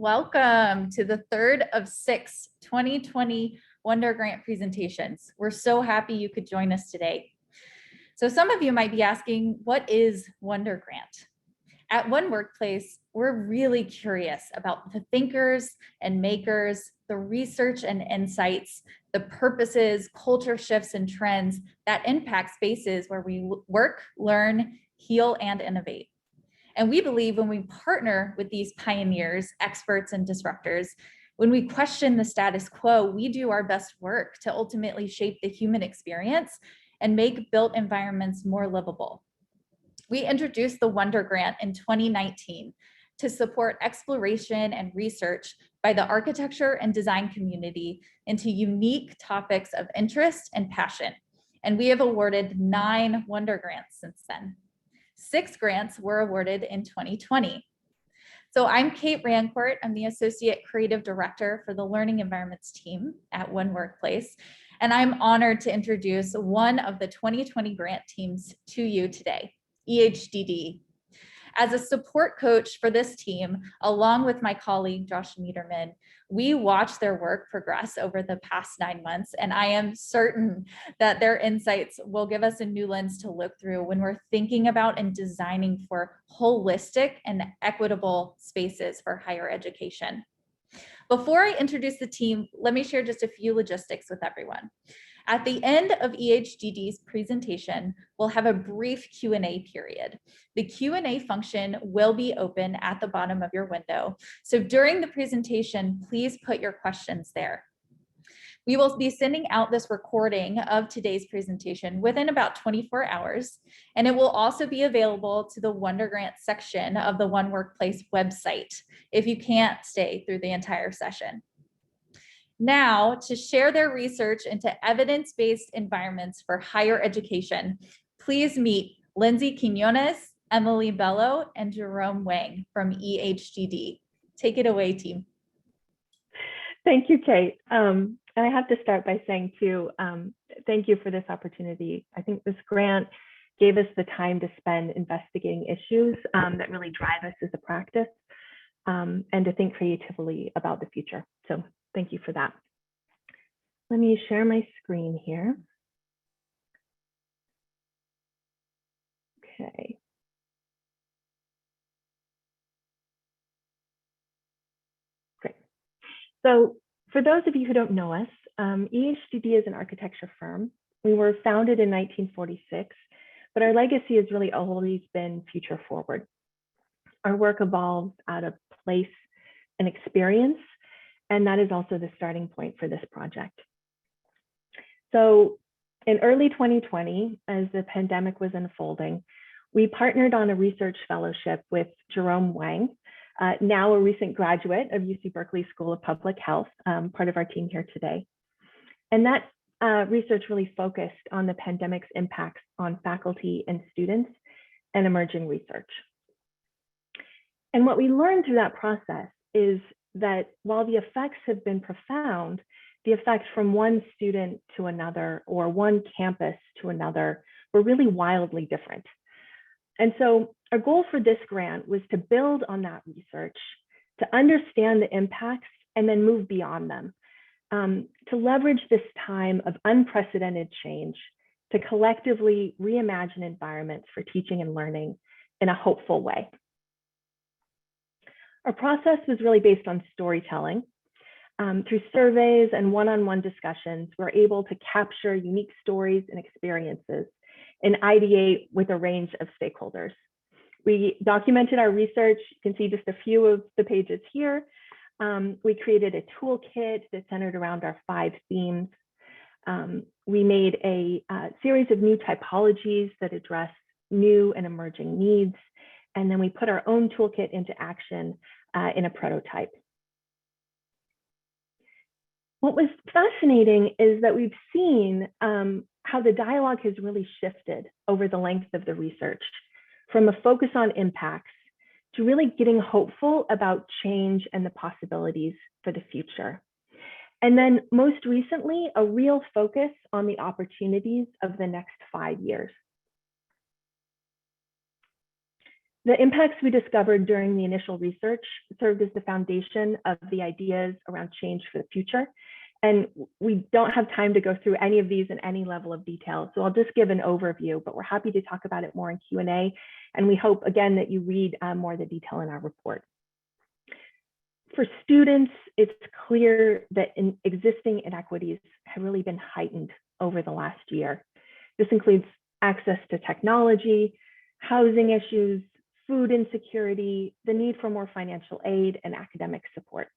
Welcome to the third of 6 2020 Wonder Grant presentations. We're so happy you could join us today. So some of you might be asking, what is Wonder Grant? At One Workplace, we're really curious about the thinkers and makers, the research and insights, the purposes, culture shifts, and trends that impact spaces where we work, learn, heal, and innovate. And we believe when we partner with these pioneers, experts, and disruptors, when we question the status quo, we do our best work to ultimately shape the human experience and make built environments more livable. We introduced the Wonder Grant in 2019 to support exploration and research by the architecture and design community into unique topics of interest and passion. And we have awarded 9 Wonder Grants since then. 6 grants were awarded in 2020. So I'm Kate Rancourt. I'm the Associate Creative Director for the Learning Environments team at One Workplace. And I'm honored to introduce one of the 2020 grant teams to you today, EHDD. As a support coach for this team, along with my colleague, Josh Niederman, we watched their work progress over the past 9 months, and I am certain that their insights will give us a new lens to look through when we're thinking about and designing for holistic and equitable spaces for higher education. Before I introduce the team, let me share just a few logistics with everyone. At the end of EHDD's presentation, we'll have a brief Q&A period. The Q&A function will be open at the bottom of your window. So during the presentation, please put your questions there. We will be sending out this recording of today's presentation within about 24 hours, and it will also be available to the Wonder Grant section of the One Workplace website if you can't stay through the entire session. Now, to share their research into evidence-based environments for higher education, please meet Lindsay Quinones, Emily Bello, and Jerome Wang from EHDD. Take it away, team. Thank you, Kate. And I have to start by saying too, thank you for this opportunity. I think this grant gave us the time to spend investigating issues that really drive us as a practice and to think creatively about the future. So thank you for that. Let me share my screen here. Okay. Great. So for those of you who don't know us, EHDD is an architecture firm. We were founded in 1946, but our legacy has really always been future forward. Our work evolves out of place and experience, and that is also the starting point for this project. So in early 2020, as the pandemic was unfolding, we partnered on a research fellowship with Jerome Wang, now a recent graduate of UC Berkeley School of Public Health, part of our team here today. And that research really focused on the pandemic's impacts on faculty and students and emerging research. And what we learned through that process is that while the effects have been profound, the effects from one student to another or one campus to another were really wildly different. And so our goal for this grant was to build on that research, to understand the impacts and then move beyond them, to leverage this time of unprecedented change to collectively reimagine environments for teaching and learning in a hopeful way. Our process was really based on storytelling. Through surveys and one-on-one discussions, we're able to capture unique stories and experiences and ideate with a range of stakeholders. We documented our research. You can see just a few of the pages here. We created a toolkit that centered around our 5 themes. We made a series of new typologies that address new and emerging needs. And then we put our own toolkit into action in a prototype. What was fascinating is that we've seen how the dialogue has really shifted over the length of the research, from a focus on impacts to really getting hopeful about change and the possibilities for the future. And then most recently, a real focus on the opportunities of the next 5 years. The impacts we discovered during the initial research served as the foundation of the ideas around change for the future. And we don't have time to go through any of these in any level of detail. So I'll just give an overview, but we're happy to talk about it more in Q&A. And we hope, again, that you read more of the detail in our report. For students, it's clear that existing inequities have really been heightened over the last year. This includes access to technology, housing issues, food insecurity, the need for more financial aid, and academic support.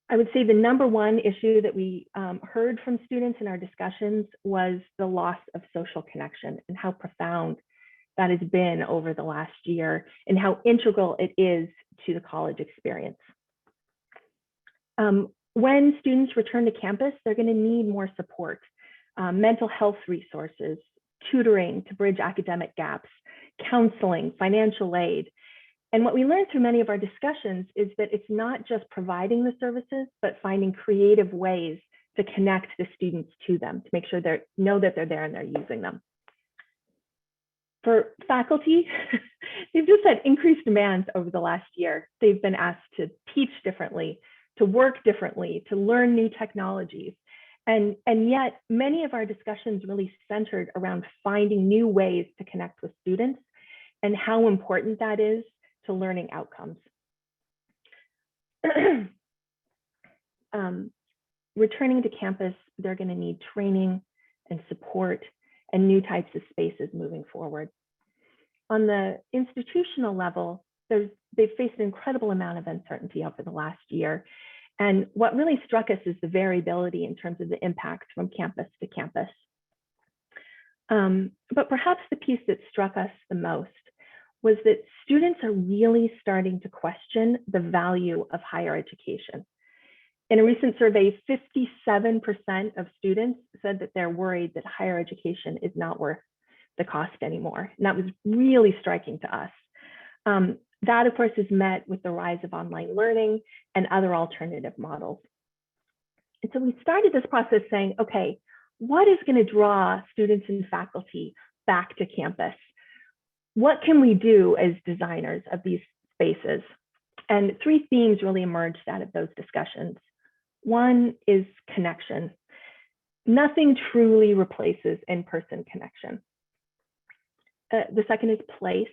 I would say the number one issue that we heard from students in our discussions was the loss of social connection and how profound that has been over the last year and how integral it is to the college experience. When students return to campus, they're going to need more support, mental health resources, tutoring to bridge academic gaps, counseling, financial aid. And what we learned through many of our discussions is that it's not just providing the services, but finding creative ways to connect the students to them, to make sure they know that they're there and they're using them. For faculty, they've just had increased demands over the last year. They've been asked to teach differently, to work differently, to learn new technologies. And yet many of our discussions really centered around finding new ways to connect with students and how important that is to learning outcomes. Returning to campus, they're going to need training and support and new types of spaces moving forward. On the institutional level, they've faced an incredible amount of uncertainty over the last year. And what really struck us is the variability in terms of the impacts from campus to campus. But perhaps the piece that struck us the most was that students are really starting to question the value of higher education. In a recent survey, 57% of students said that they're worried that higher education is not worth the cost anymore. And that was really striking to us. That, of course, is met with the rise of online learning and other alternative models. And so we started this process saying, okay, what is going to draw students and faculty back to campus? What can we do as designers of these spaces? And three themes really emerged out of those discussions. One is connection. Nothing truly replaces in-person connection. The second is place.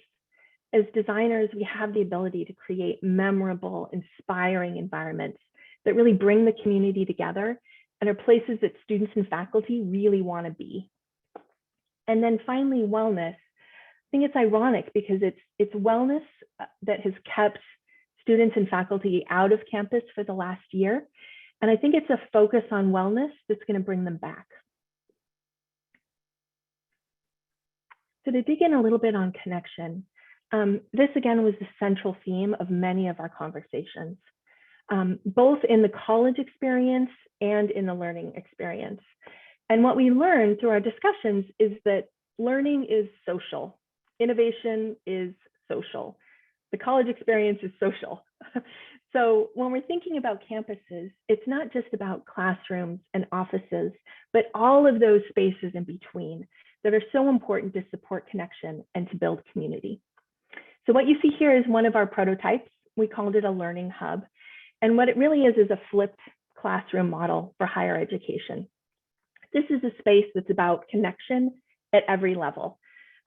As designers, we have the ability to create memorable, inspiring environments that really bring the community together and are places that students and faculty really want to be. And then finally, wellness. I think it's ironic because it's wellness that has kept students and faculty out of campus for the last year. And I think it's a focus on wellness that's going to bring them back. So to dig in a little bit on connection, this again was the central theme of many of our conversations, both in the college experience and in the learning experience. And what we learned through our discussions is that learning is social, innovation is social, the college experience is social. So when we're thinking about campuses, it's not just about classrooms and offices, but all of those spaces in between that are so important to support connection and to build community. So what you see here is one of our prototypes. We called it a learning hub. And what it really is a flipped classroom model for higher education. This is a space that's about connection at every level.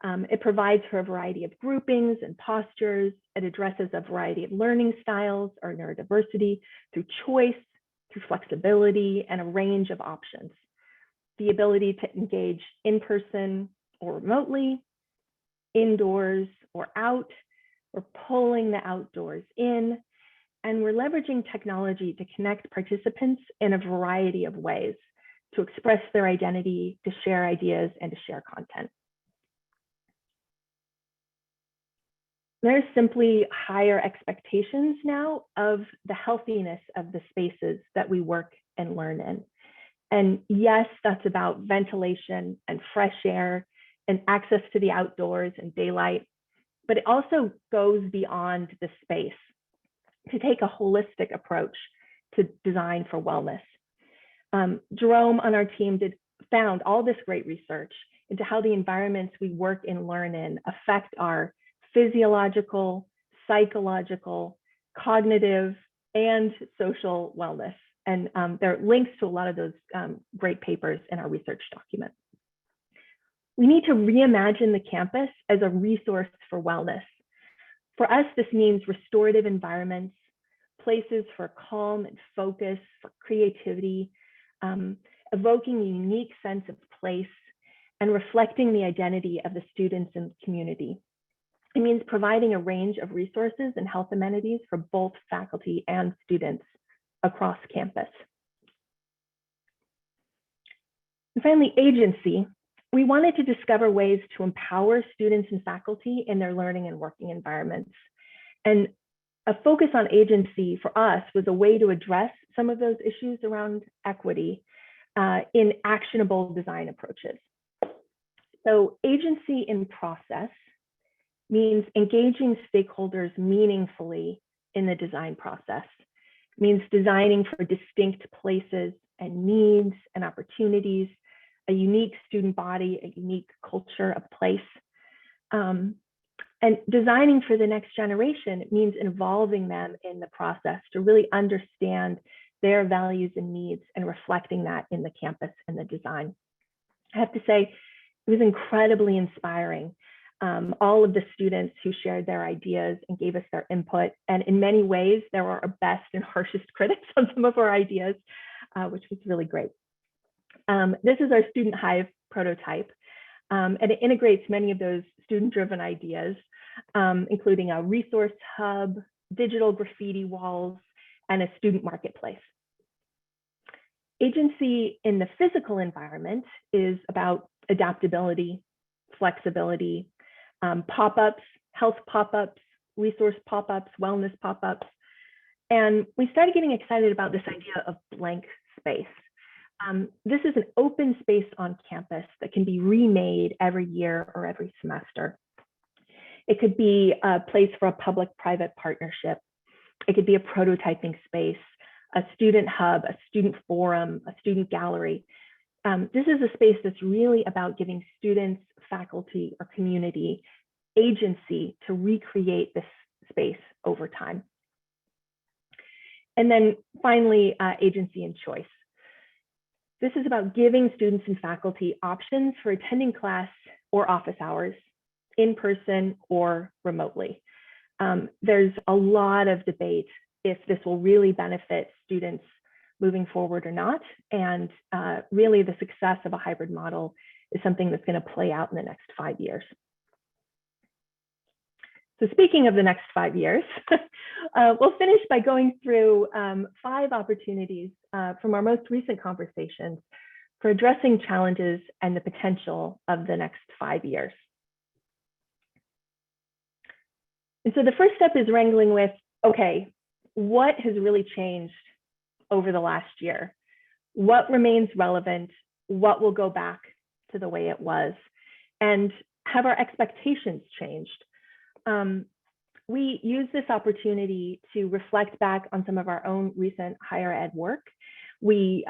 It provides for a variety of groupings and postures. It addresses a variety of learning styles or neurodiversity through choice, through flexibility, and a range of options. The ability to engage in person or remotely, indoors or out. We're pulling the outdoors in, and we're leveraging technology to connect participants in a variety of ways to express their identity, to share ideas, and to share content. There's simply higher expectations now of the healthiness of the spaces that we work and learn in. And yes, that's about ventilation and fresh air and access to the outdoors and daylight, but it also goes beyond the space to take a holistic approach to design for wellness. Jerome on our team found all this great research, into how the environments we work and learn in affect our physiological, psychological, cognitive, and social wellness. And there are links to a lot of those great papers in our research document. We need to reimagine the campus as a resource for wellness. For us, this means restorative environments, places for calm and focus, for creativity, evoking a unique sense of place, and reflecting the identity of the students and community. It means providing a range of resources and health amenities for both faculty and students across campus. And finally, agency. We wanted to discover ways to empower students and faculty in their learning and working environments. And a focus on agency for us was a way to address some of those issues around equity in actionable design approaches. So agency in process means engaging stakeholders meaningfully in the design process. It means designing for distinct places and needs and opportunities, a unique student body, a unique culture of place. And designing for the next generation means involving them in the process to really understand their values and needs and reflecting that in the campus and the design. I have to say, it was incredibly inspiring. All of the students who shared their ideas and gave us their input. And in many ways, they were our best and harshest critics on some of our ideas, which was really great. This is our student hive prototype, and it integrates many of those student-driven ideas, including a resource hub, digital graffiti walls, and a student marketplace. Agency in the physical environment is about adaptability, flexibility, pop-ups, health pop-ups, resource pop-ups, wellness pop-ups. And we started getting excited about this idea of blank space. This is an open space on campus that can be remade every year or every semester. It could be a place for a public-private partnership. It could be a prototyping space, a student hub, a student forum, a student gallery. This is a space that's really about giving students, faculty, or community agency to recreate this space over time. And then finally, agency and choice. This is about giving students and faculty options for attending class or office hours, in person or remotely. There's a lot of debate if this will really benefit students moving forward or not. And really the success of a hybrid model is something that's going to play out in the next 5 years. So speaking of the next 5 years, we'll finish by going through 5 opportunities from our most recent conversations for addressing challenges and the potential of the next 5 years. And so the first step is wrangling with, okay, what has really changed over the last year? What remains relevant? What will go back to the way it was? And have our expectations changed? We use this opportunity to reflect back on some of our own recent higher ed work. We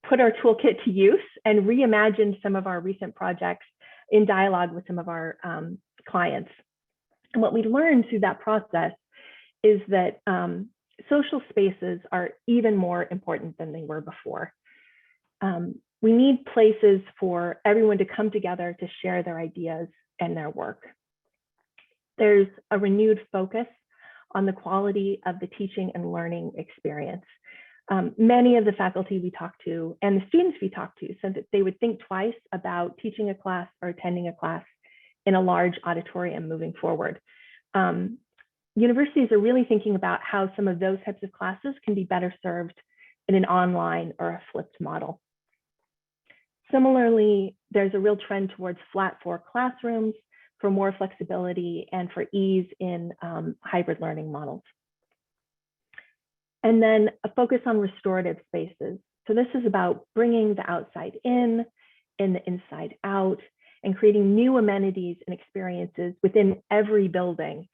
put our toolkit to use and reimagined some of our recent projects in dialogue with some of our clients. And what we learned through that process is that social spaces are even more important than they were before. We need places for everyone to come together to share their ideas and their work. There's a renewed focus on the quality of the teaching and learning experience. Many of the faculty we talked to and the students we talked to said that they would think twice about teaching a class or attending a class in a large auditorium moving forward. Universities are really thinking about how some of those types of classes can be better served in an online or a flipped model. Similarly, there's a real trend towards flat floor classrooms for more flexibility and for ease in hybrid learning models. And then a focus on restorative spaces. So this is about bringing the outside in and the inside out, and creating new amenities and experiences within every building,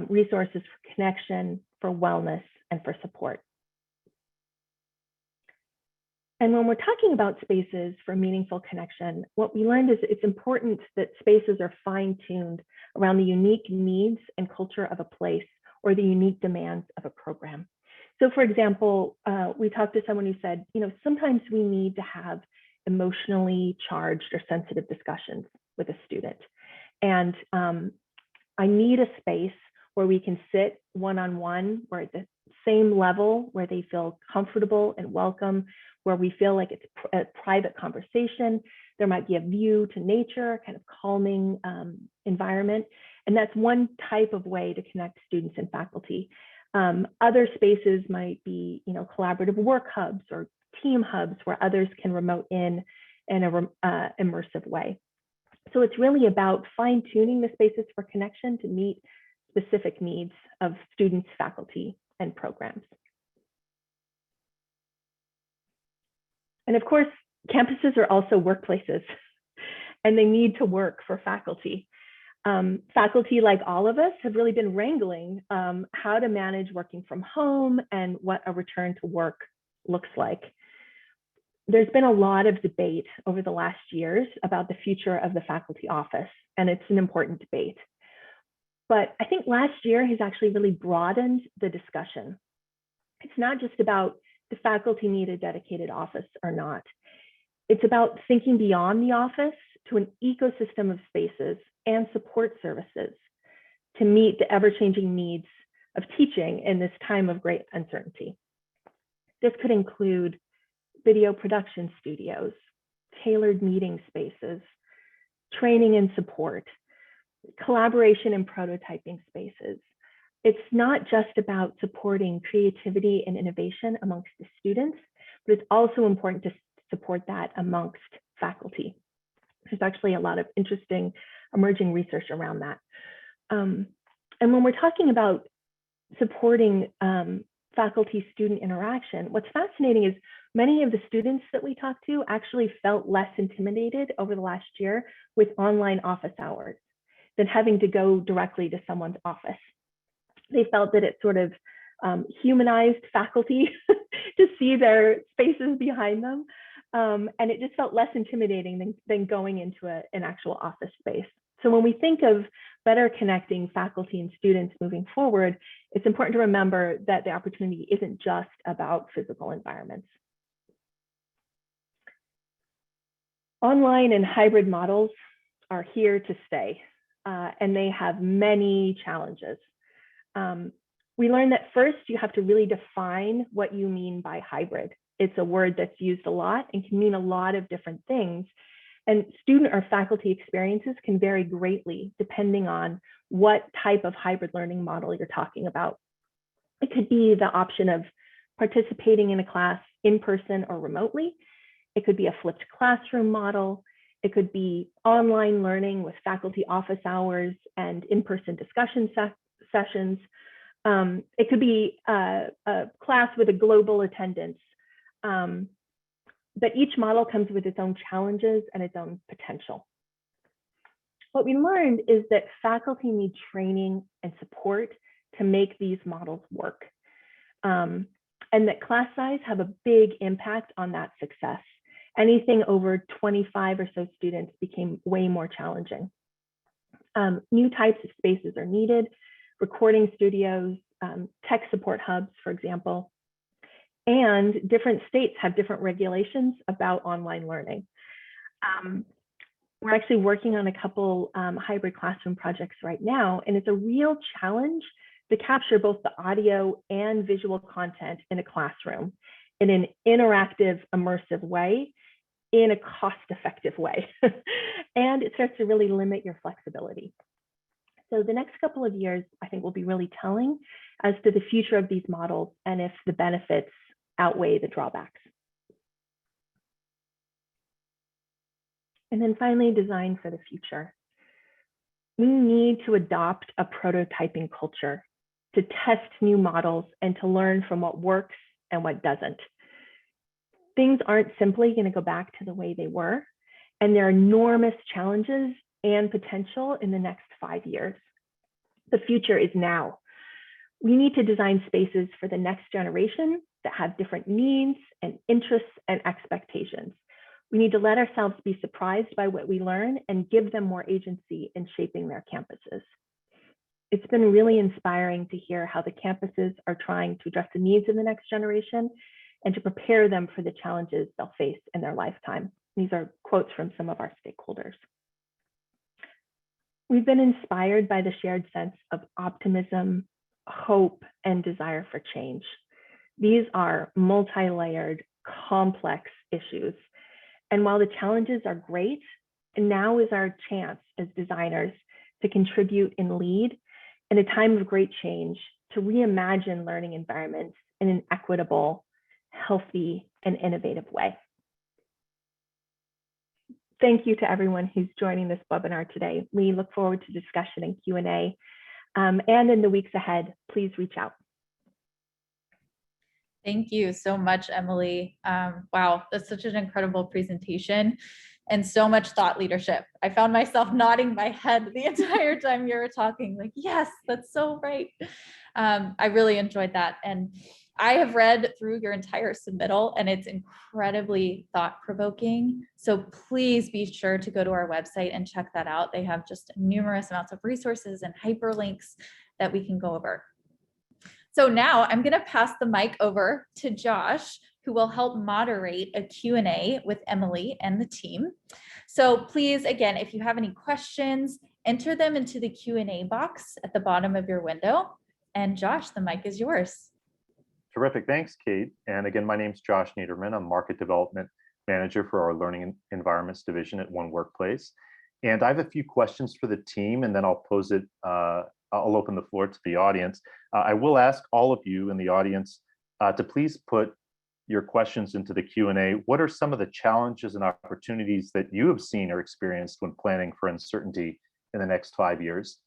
resources for connection, for wellness, and for support. And when we're talking about spaces for meaningful connection, what we learned is it's important that spaces are fine-tuned around the unique needs and culture of a place or the unique demands of a program. So for example, we talked to someone who said, sometimes we need to have emotionally charged or sensitive discussions with a student. And I need a space where we can sit one-on-one, where at the same level, where they feel comfortable and welcome, where we feel like it's a private conversation. There might be a view to nature, kind of calming environment. And that's one type of way to connect students and faculty. Other spaces might be, collaborative work hubs or team hubs where others can remote in an immersive way. So it's really about fine-tuning the spaces for connection to meet specific needs of students, faculty, and programs. And of course, campuses are also workplaces, and they need to work for faculty. Faculty, like all of us, have really been wrangling how to manage working from home and what a return to work looks like. There's been a lot of debate over the last years about the future of the faculty office, and it's an important debate. But I think last year has actually really broadened the discussion. It's not just about the faculty need a dedicated office or not. It's about thinking beyond the office to an ecosystem of spaces and support services to meet the ever-changing needs of teaching in this time of great uncertainty. This could include video production studios, tailored meeting spaces, training and support, collaboration and prototyping spaces. It's not just about supporting creativity and innovation amongst the students, but it's also important to support that amongst faculty. There's actually a lot of interesting emerging research around that. And when we're talking about supporting faculty-student interaction, what's fascinating is many of the students that we talked to actually felt less intimidated over the last year with online office hours than having to go directly to someone's office. They felt that it sort of humanized faculty to see their spaces behind them. And it just felt less intimidating than going into an actual office space. So when we think of better connecting faculty and students moving forward, it's important to remember that the opportunity isn't just about physical environments. Online and hybrid models are here to stay, and they have many challenges. We learned that first, you have to really define what you mean by hybrid. It's a word that's used a lot and can mean a lot of different things. And student or faculty experiences can vary greatly depending on what type of hybrid learning model you're talking about. It could be the option of participating in a class in person or remotely. It could be a flipped classroom model. It could be online learning with faculty office hours and in-person discussion sessions. It could be a class with a global attendance. But each model comes with its own challenges and its own potential. What we learned is that faculty need training and support to make these models work. And that class size have a big impact on that success. Anything over 25 or so students became way more challenging. New types of spaces are needed, recording studios, tech support hubs, for example. And different states have different regulations about online learning. We're actually working on a couple hybrid classroom projects right now, and it's a real challenge to capture both the audio and visual content in a classroom in an interactive, immersive way, in a cost-effective way. And it starts to really limit your flexibility. So the next couple of years, I think, will be really telling as to the future of these models and if the benefits outweigh the drawbacks. And then finally, design for the future. We need to adopt a prototyping culture to test new models and to learn from what works and what doesn't. Things aren't simply going to go back to the way they were, and there are enormous challenges and potential in the next 5 years. The future is now. We need to design spaces for the next generation that have different needs and interests and occasions. We need to let ourselves be surprised by what we learn and give them more agency in shaping their campuses. It's been really inspiring to hear how the campuses are trying to address the needs of the next generation and to prepare them for the challenges they'll face in their lifetime. These are quotes from some of our stakeholders. We've been inspired by the shared sense of optimism, hope, and desire for change. These are multi-layered, complex issues. And while the challenges are great, now is our chance as designers to contribute and lead in a time of great change to reimagine learning environments in an equitable, healthy, and innovative way. Thank you to everyone who's joining this webinar today. We look forward to discussion and Q&A. And in the weeks ahead, please reach out. Thank you so much, Emily. Wow, that's such an incredible presentation and so much thought leadership. I found myself nodding my head the entire time you were talking, like, yes, that's so right. I really enjoyed that. And I have read through your entire submittal and it's incredibly thought-provoking. So please be sure to go to our website and check that out. They have just numerous amounts of resources and hyperlinks that we can go over. So now I'm going to pass the mic over to Josh, who will help moderate a Q&A with Emily and the team. So please, again, if you have any questions, enter them into the Q&A box at the bottom of your window. And Josh, the mic is yours. Terrific. Thanks, Kate. And again, my name is Josh Niederman. I'm Market Development Manager for our Learning Environments Division at One Workplace. And I have a few questions for the team, and then I'll pose it, I'll open the floor to the audience. I will ask all of you in the audience to please put your questions into the Q&A. What are some of the challenges and opportunities that you have seen or experienced when planning for uncertainty in the next 5 years?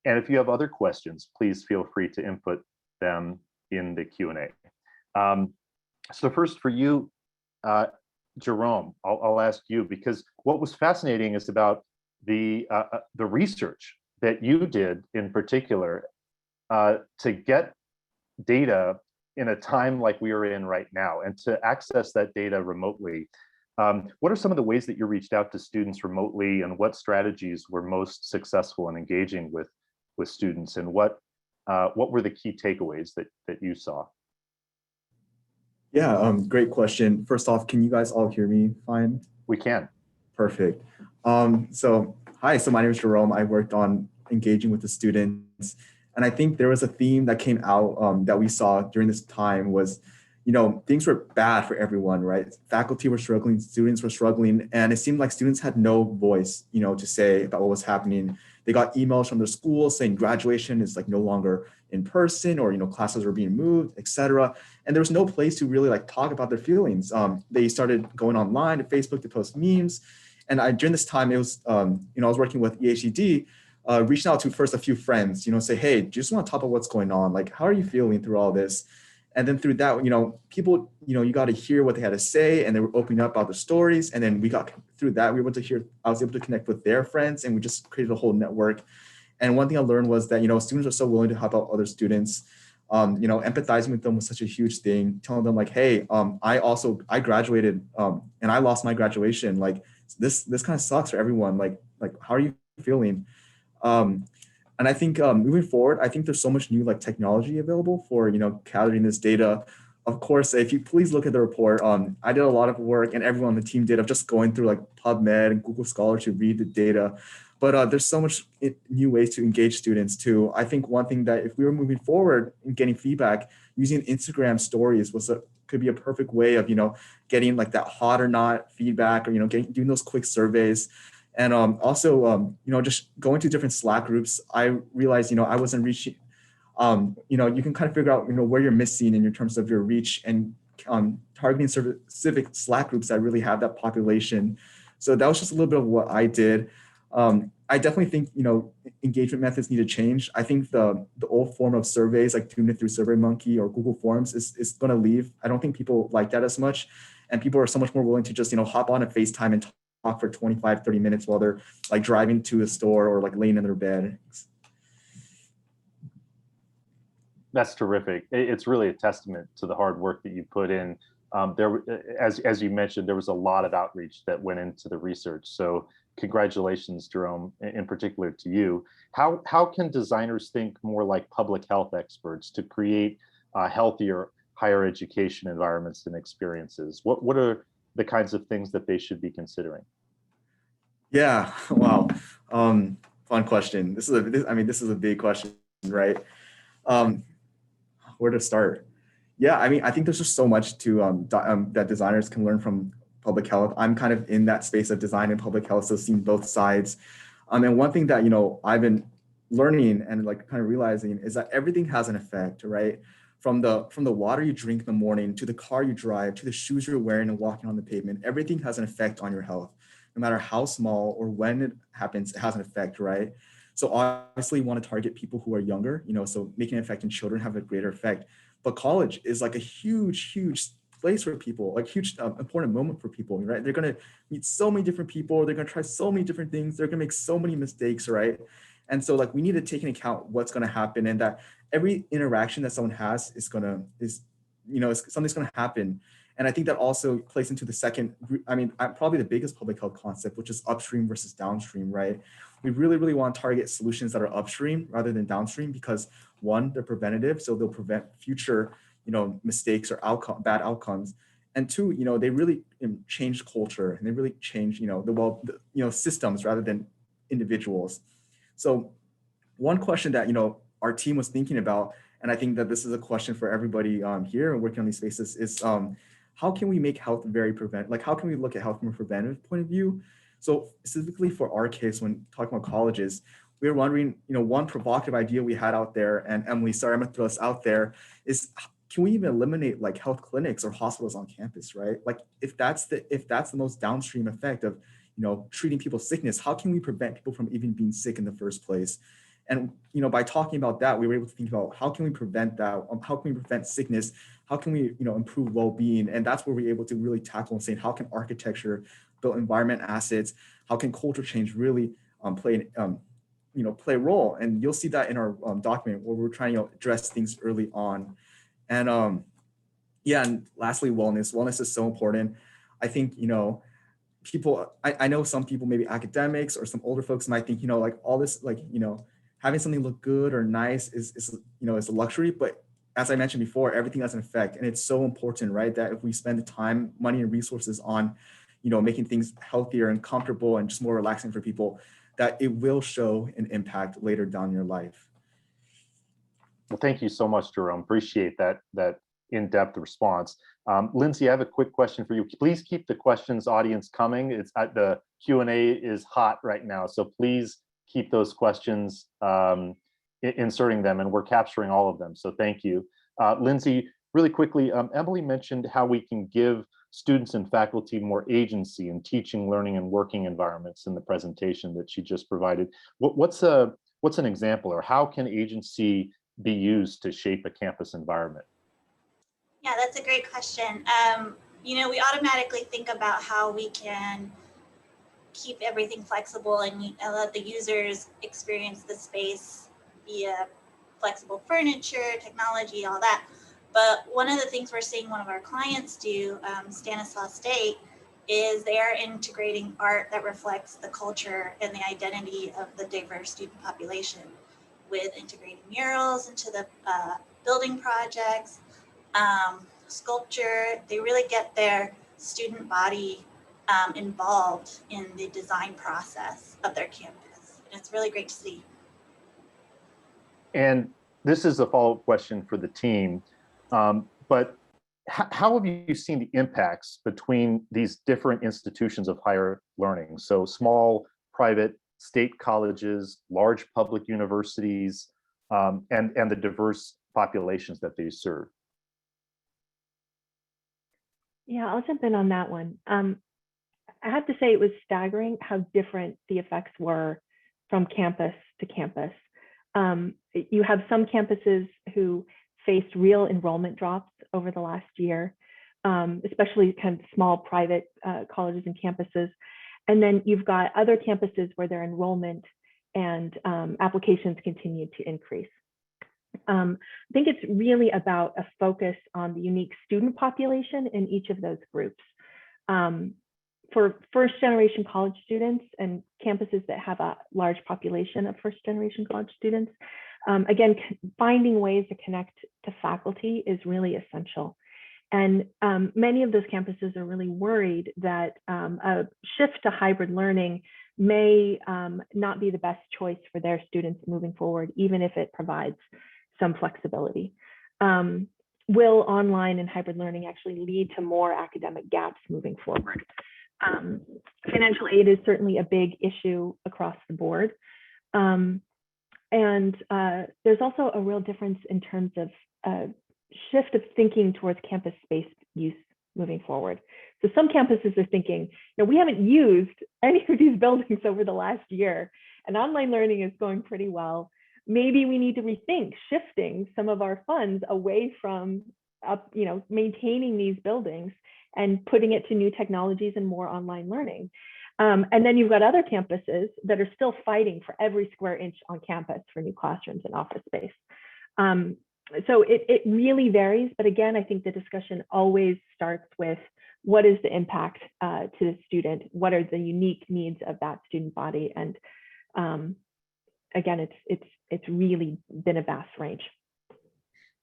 And if you have other questions, please feel free to input them in the Q&A. So first for you, Jerome, I'll ask you, because what was fascinating is about the research that you did in particular to get data in a time like we are in right now and to access that data remotely. What are some of the ways that you reached out to students remotely, and what strategies were most successful in engaging with students, and what were the key takeaways that you saw? Yeah, great question. First off, can you guys all hear me fine? We can. Perfect. So hi, so my name is Jerome. I worked on engaging with the students. And I think there was a theme that came out that we saw during this time was, things were bad for everyone, right? Faculty were struggling, students were struggling, and it seemed like students had no voice, to say about what was happening. They got emails from their school saying graduation is like no longer in person, or, classes were being moved, etc. And there was no place to really like talk about their feelings. They started going online to Facebook to post memes. And during this time, it was, I was working with EHDD, reaching out to first a few friends, say, hey, just want to talk about what's going on. Like, how are you feeling through all this? And then through that, people, you got to hear what they had to say, and they were opening up about their stories. And then we got through that, we were able to hear, I was able to connect with their friends, and we just created a whole network. And one thing I learned was that, students are so willing to help out other students. Empathizing with them was such a huge thing, telling them like, hey, I graduated and I lost my graduation. Like this kind of sucks for everyone. Like, how are you feeling? And I think moving forward, I think there's so much new like technology available for, gathering this data. Of course, if you please look at the report, I did a lot of work, and everyone on the team did, of just going through like PubMed and Google Scholar to read the data. But there's so much new ways to engage students too. I think one thing that if we were moving forward and getting feedback, using Instagram stories could be a perfect way of, getting like that hot or not feedback, or, doing those quick surveys. And also, just going to different Slack groups, I realized, I wasn't reaching, you can kind of figure out, where you're missing in your terms of your reach, and targeting specific Slack groups that really have that population. So that was just a little bit of what I did. I definitely think, engagement methods need to change. I think the old form of surveys, like doing it through SurveyMonkey or Google Forms, is going to leave. I don't think people like that as much. And people are so much more willing to just, hop on a FaceTime and talk for 25, 30 minutes while they're like driving to a store or like laying in their bed. That's terrific. It's really a testament to the hard work that you put in as you mentioned, there was a lot of outreach that went into the research. So congratulations, Jerome, in particular to you. How can designers think more like public health experts to create healthier higher education environments and experiences? What are the kinds of things that they should be considering? Yeah, wow. Fun question. This is a big question, right? Um, where to start? Yeah, I mean, I think there's just so much to that designers can learn from public health. I'm kind of in that space of design and public health, so seeing both sides. And one thing that I've been learning and like kind of realizing is that everything has an effect, right? From the water you drink in the morning to the car you drive to the shoes you're wearing and walking on the pavement, everything has an effect on your health. No matter how small or when it happens, it has an effect, right? So obviously you want to target people who are younger, so making an effect in children have a greater effect. But college is like a huge place for people, like huge important moment for people, right? They're going to meet so many different people. They're going to try so many different things. They're going to make so many mistakes, right? And so like we need to take into account what's going to happen, and that every interaction that someone has is something's going to happen. And I think that also plays into the second, probably the biggest public health concept, which is upstream versus downstream, right? We really want to target solutions that are upstream rather than downstream because one, they're preventative, so they'll prevent future, mistakes or bad outcomes. And two, they really change culture, and they really change, systems rather than individuals. So one question that, our team was thinking about, and I think that this is a question for everybody here working on these spaces, is how can we make health how can we look at health from a preventative point of view? So specifically for our case, when talking about colleges, we were wondering, one provocative idea we had out there, and Emily, sorry, I'm gonna throw this out there, is can we even eliminate like health clinics or hospitals on campus, right? Like if that's the most downstream effect of, treating people's sickness, how can we prevent people from even being sick in the first place? And, by talking about that, we were able to think about how can we prevent that? How can we prevent sickness? How can we, improve well-being? And that's where we're able to really tackle and saying, how can architecture, built environment assets, how can culture change really play a role? And you'll see that in our document where we're trying to address things early on. And and lastly, wellness. Wellness is so important. I think, people, I know some people, maybe academics or some older folks might think, like all this, like, having something look good or nice is a luxury. But as I mentioned before, everything has an effect. And it's so important, right? That if we spend the time, money, and resources on, making things healthier and comfortable and just more relaxing for people, that it will show an impact later down your life. Well, thank you so much, Jerome. Appreciate that in-depth response. Lindsay, I have a quick question for you. Please keep the questions, audience, coming. It's the Q&A is hot right now, so please keep those questions, inserting them, and we're capturing all of them. So thank you, Lindsay. Really quickly, Emily mentioned how we can give students and faculty more agency in teaching, learning, and working environments in the presentation that she just provided. What's an example, or how can agency be used to shape a campus environment? Yeah, that's a great question. We automatically think about how we can keep everything flexible and let the users experience the space via flexible furniture, technology, all that. But one of the things we're seeing one of our clients do, Stanislaus State, is they are integrating art that reflects the culture and the identity of the diverse student population, with integrating murals into the building projects, sculpture. They really get their student body involved in the design process of their campus. And it's really great to see. And this is a follow-up question for the team, but how have you seen the impacts between these different institutions of higher learning? So small, private, state colleges, large public universities, and the diverse populations that they serve. Yeah, I'll jump in on that one. I have to say it was staggering how different the effects were from campus to campus. You have some campuses who faced real enrollment drops over the last year, especially kind of small private colleges and campuses. And then you've got other campuses where their enrollment and applications continue to increase. I think it's really about a focus on the unique student population in each of those groups. For first generation college students and campuses that have a large population of first generation college students, again, finding ways to connect to faculty is really essential. And many of those campuses are really worried that a shift to hybrid learning may not be the best choice for their students moving forward, even if it provides some flexibility. Will online and hybrid learning actually lead to more academic gaps moving forward? Financial aid is certainly a big issue across the board. And there's also a real difference in terms of shift of thinking towards campus-based use moving forward. So some campuses are thinking, we haven't used any of these buildings over the last year, and online learning is going pretty well. Maybe we need to rethink shifting some of our funds away from maintaining these buildings and putting it to new technologies and more online learning. And then you've got other campuses that are still fighting for every square inch on campus for new classrooms and office space. So it really varies, but again, I think the discussion always starts with what is the impact to the student? What are the unique needs of that student body? And again, it's really been a vast range.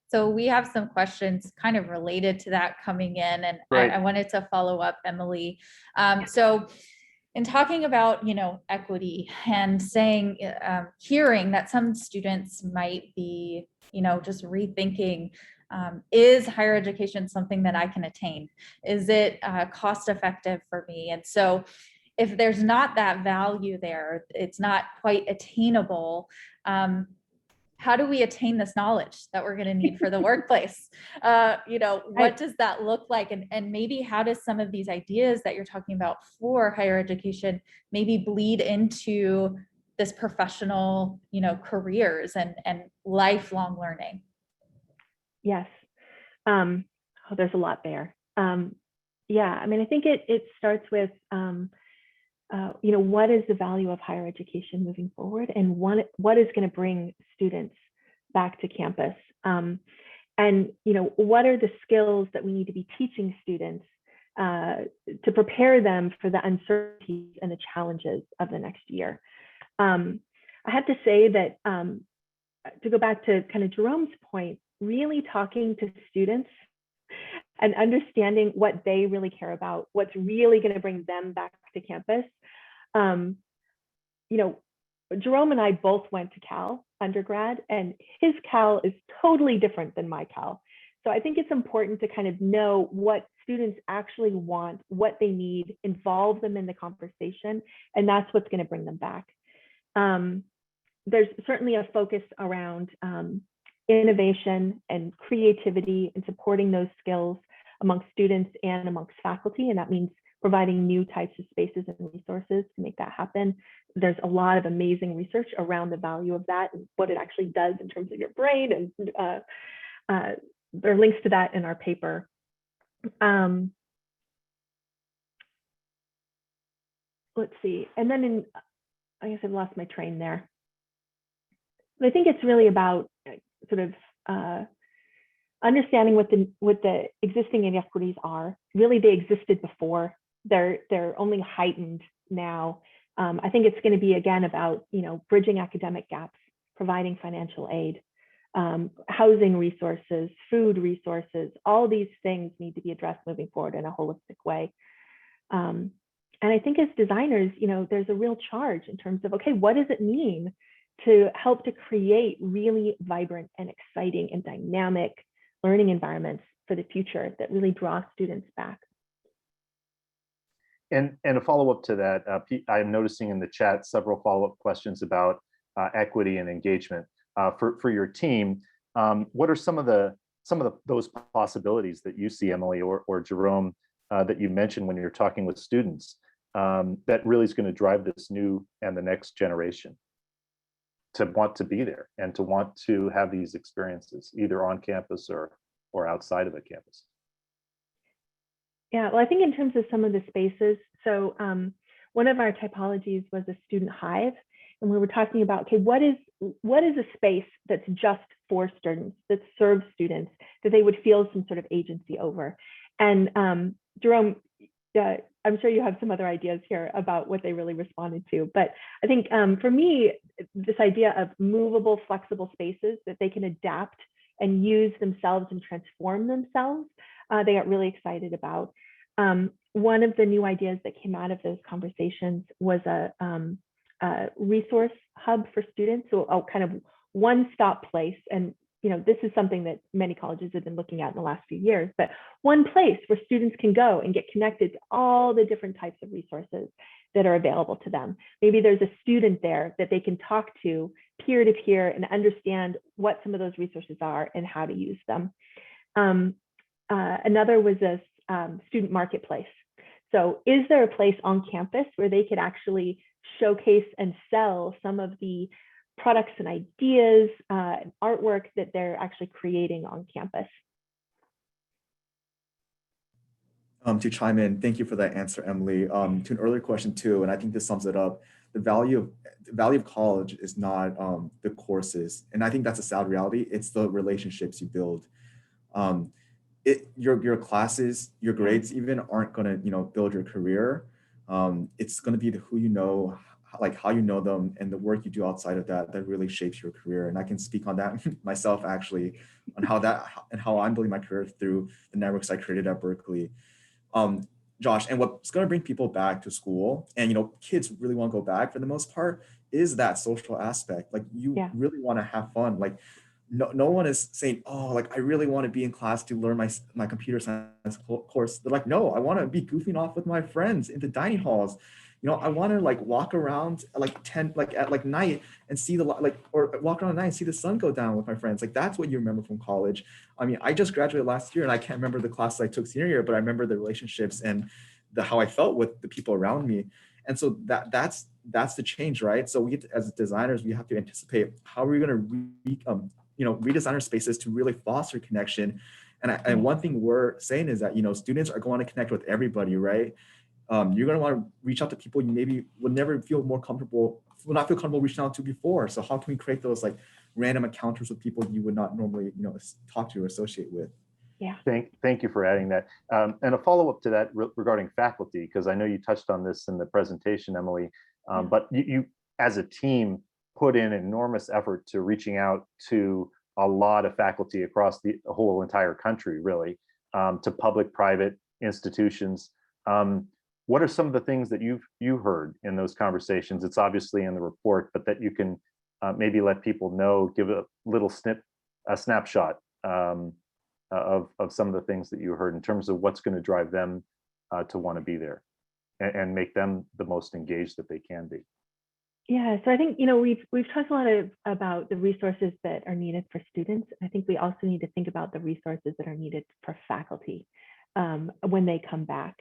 So we have some questions kind of related to that coming in, and I wanted to follow up, Emily. So in talking about, equity and saying, hearing that some students might be, just rethinking, is higher education something that I can attain? Is it cost effective for me? And so if there's not that value there, it's not quite attainable. How do we attain this knowledge that we're going to need for the workplace? What does that look like? And maybe how does some of these ideas that you're talking about for higher education maybe bleed into this professional, careers and lifelong learning? Yes. There's a lot there. I think it starts with, what is the value of higher education moving forward, and what is going to bring students back to campus, and what are the skills that we need to be teaching students to prepare them for the uncertainties and the challenges of the next year. I have to say that to go back to kind of Jerome's point, really talking to students and understanding what they really care about, what's really going to bring them back to campus. Jerome and I both went to Cal undergrad, and his Cal is totally different than my Cal. So I think it's important to kind of know what students actually want, what they need, involve them in the conversation, and that's what's going to bring them back. There's certainly a focus around innovation and creativity and supporting those skills amongst students and amongst faculty, and that means providing new types of spaces and resources to make that happen. There's a lot of amazing research around the value of that and what it actually does in terms of your brain, and there are links to that in our paper. Let's see, and then I guess I've lost my train there. But I think it's really about sort of understanding what the existing inequities are. Really, they existed before. They're only heightened now. I think it's going to be again about bridging academic gaps, providing financial aid, housing resources, food resources. All these things need to be addressed moving forward in a holistic way. And I think as designers, there's a real charge in terms of, okay, what does it mean to help to create really vibrant and exciting and dynamic learning environments for the future that really draw students back? And a follow-up to that, I'm noticing in the chat several follow-up questions about equity and engagement. For your team, what are some of those possibilities that you see, Emily or Jerome, that you mentioned when you're talking with students, that really is going to drive this new and the next generation to want to be there and to want to have these experiences either on campus or outside of a campus? Yeah, well, I think in terms of some of the spaces, so one of our typologies was a student hive, and we were talking about, okay, what is a space that's just for students, that serve students, that they would feel some sort of agency over. And Jerome, I'm sure you have some other ideas here about what they really responded to. But I think for me, this idea of movable, flexible spaces that they can adapt and use themselves and transform themselves, they got really excited about. One of the new ideas that came out of those conversations was a resource hub for students, so a kind of one-stop place. And this is something that many colleges have been looking at in the last few years, but one place where students can go and get connected to all the different types of resources that are available to them. Maybe there's a student there that they can talk to peer-to-peer and understand what some of those resources are and how to use them. Another was a student marketplace. So is there a place on campus where they could actually showcase and sell some of the products and ideas and artwork that they're actually creating on campus? To chime in, thank you for that answer, Emily. To an earlier question too, and I think this sums it up. The value of college is not the courses, and I think that's a sad reality. It's the relationships you build. Your classes, your grades even aren't going to build your career. It's going to be who you know, like how you know them, and the work you do outside of that really shapes your career. And I can speak on that myself actually, on how I'm building my career through the networks I created at Berkeley. Josh, and what's going to bring people back to school, and kids really want to go back for the most part, is that social aspect. Like you really want to have fun. Like no one is saying, oh, like I really want to be in class to learn my computer science course. They're like, no, I want to be goofing off with my friends in the dining halls. I want to like walk around at night and see or walk around at night and see the sun go down with my friends. Like that's what you remember from college. I mean, I just graduated last year and I can't remember the classes I took senior year, but I remember the relationships and how I felt with the people around me. And so that's the change, right? So we as designers, we have to anticipate how are we going to redesign our spaces to really foster connection. And one thing we're saying is that students are going to connect with everybody, right? You're going to want to reach out to people you maybe would never will not feel comfortable reaching out to before. So how can we create those like random encounters with people you would not normally talk to or associate with? Yeah. Thank you for adding that. And a follow-up to that regarding faculty, because I know you touched on this in the presentation, Emily, but you as a team put in enormous effort to reaching out to a lot of faculty across the whole entire country, really, to public, private institutions. What are some of the things that you heard in those conversations? It's obviously in the report, but that you can maybe let people know, give a little snapshot of some of the things that you heard in terms of what's going to drive them to want to be there and make them the most engaged that they can be. Yeah, so I think we've talked a lot about the resources that are needed for students. I think we also need to think about the resources that are needed for faculty when they come back.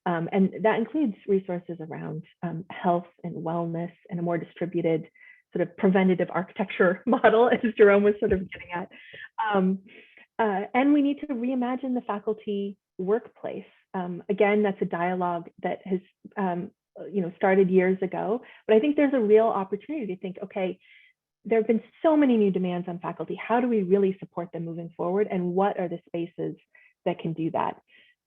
And that includes resources around health and wellness and a more distributed sort of preventative architecture model, as Jerome was sort of getting at. And we need to reimagine the faculty workplace. Again, that's a dialogue that has started years ago, but I think there's a real opportunity to think, okay, there have been so many new demands on faculty. How do we really support them moving forward? And what are the spaces that can do that?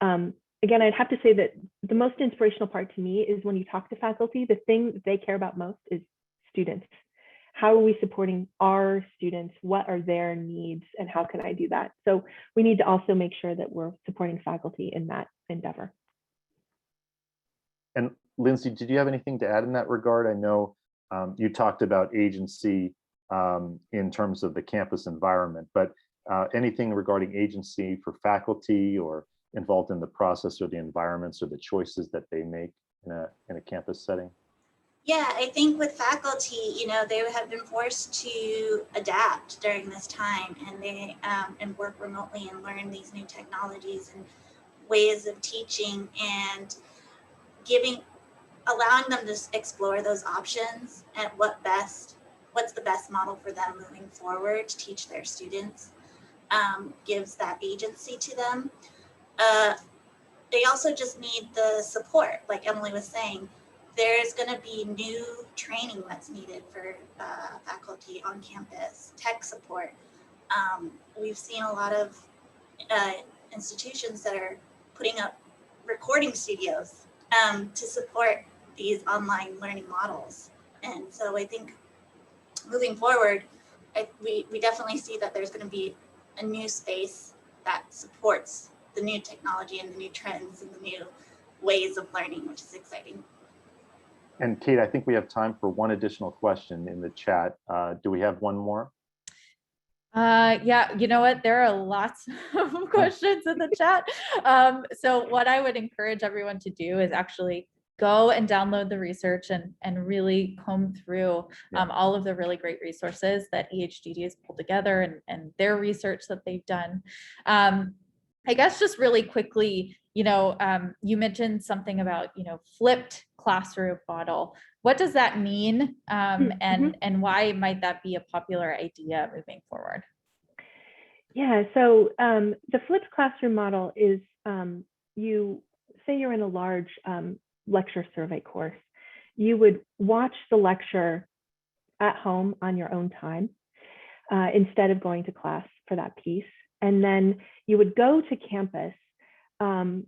Again, I'd have to say that the most inspirational part to me is when you talk to faculty, the thing that they care about most is students. How are we supporting our students? What are their needs? And how can I do that? So we need to also make sure that we're supporting faculty in that endeavor. And Lindsay, did you have anything to add in that regard? I know you talked about agency in terms of the campus environment, but anything regarding agency for faculty or involved in the process or the environments or the choices that they make in a campus setting? Yeah, I think with faculty, they have been forced to adapt during this time, and they and work remotely and learn these new technologies and ways of teaching, and allowing them to explore those options and what's the best model for them moving forward to teach their students, gives that agency to them. They also just need the support, like Emily was saying. There's going to be new training that's needed for faculty on campus, tech support, We've seen a lot of institutions that are putting up recording studios to support these online learning models. And so I think moving forward, we definitely see that there's going to be a new space that supports the new technology and the new trends and the new ways of learning, which is exciting. And Kate, I think we have time for one additional question in the chat. Do we have one more? Yeah, you know what? There are lots of questions in the chat. So what I would encourage everyone to do is actually go and download the research and really comb through all of the really great resources that EHDD has pulled together and their research that they've done. I guess just really quickly, you mentioned something about, flipped classroom model. What does that mean? And why might that be a popular idea moving forward? Yeah, so the flipped classroom model is you say you're in a large lecture survey course. You would watch the lecture at home on your own time instead of going to class for that piece. And then you would go to campus with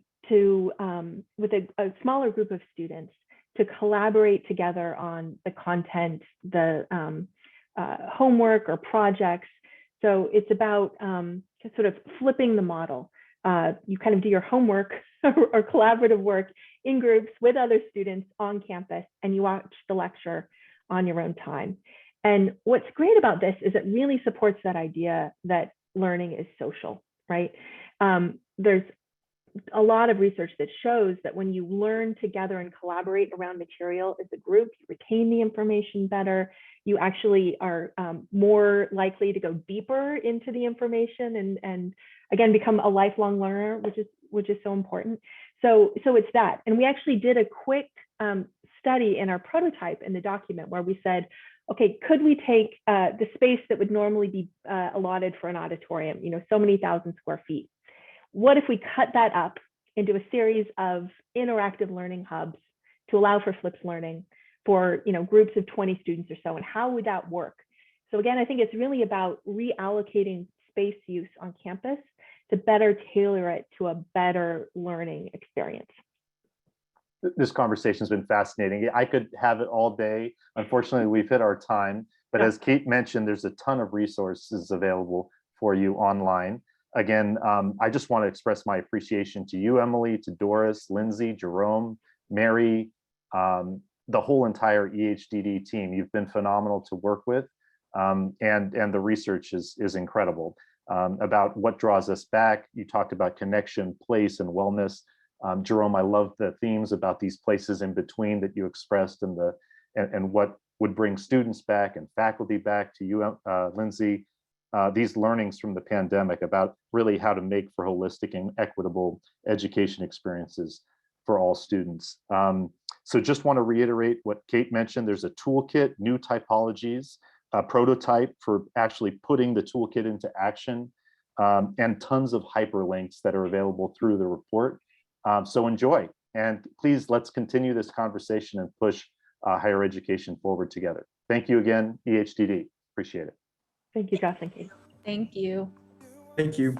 a smaller group of students to collaborate together on the content, the homework or projects. So it's about sort of flipping the model. You kind of do your homework or collaborative work in groups with other students on campus, and you watch the lecture on your own time. And what's great about this is it really supports that idea that learning is social, right? There's a lot of research that shows that when you learn together and collaborate around material as a group, you retain the information better. You actually are more likely to go deeper into the information and again, become a lifelong learner, which is so important. So it's that. And we actually did a quick study in our prototype in the document where we said, okay, could we take the space that would normally be allotted for an auditorium, so many thousand square feet? What if we cut that up into a series of interactive learning hubs to allow for flipped learning for groups of 20 students or so, and how would that work? So again, I think it's really about reallocating space use on campus to better tailor it to a better learning experience. This conversation has been fascinating. I could have it all day. Unfortunately, we've hit our time, but as Kate mentioned, there's a ton of resources available for you online. Again, I just want to express my appreciation to you, Emily, to Doris, Lindsay, Jerome, Mary, the whole entire EHDD team. You've been phenomenal to work with, and the research is incredible. About what draws us back. You talked about connection, place, and wellness. Jerome, I love the themes about these places in between that you expressed, and what would bring students back and faculty back to you, Lindsay. These learnings from the pandemic about really how to make for holistic and equitable education experiences for all students. So just want to reiterate what Kate mentioned. There's a toolkit, new typologies, a prototype for actually putting the toolkit into action, and tons of hyperlinks that are available through the report. So enjoy, and please let's continue this conversation and push higher education forward together. Thank you again, EHDD. Appreciate it. Thank you, Josh. Thank you. Thank you. Thank you.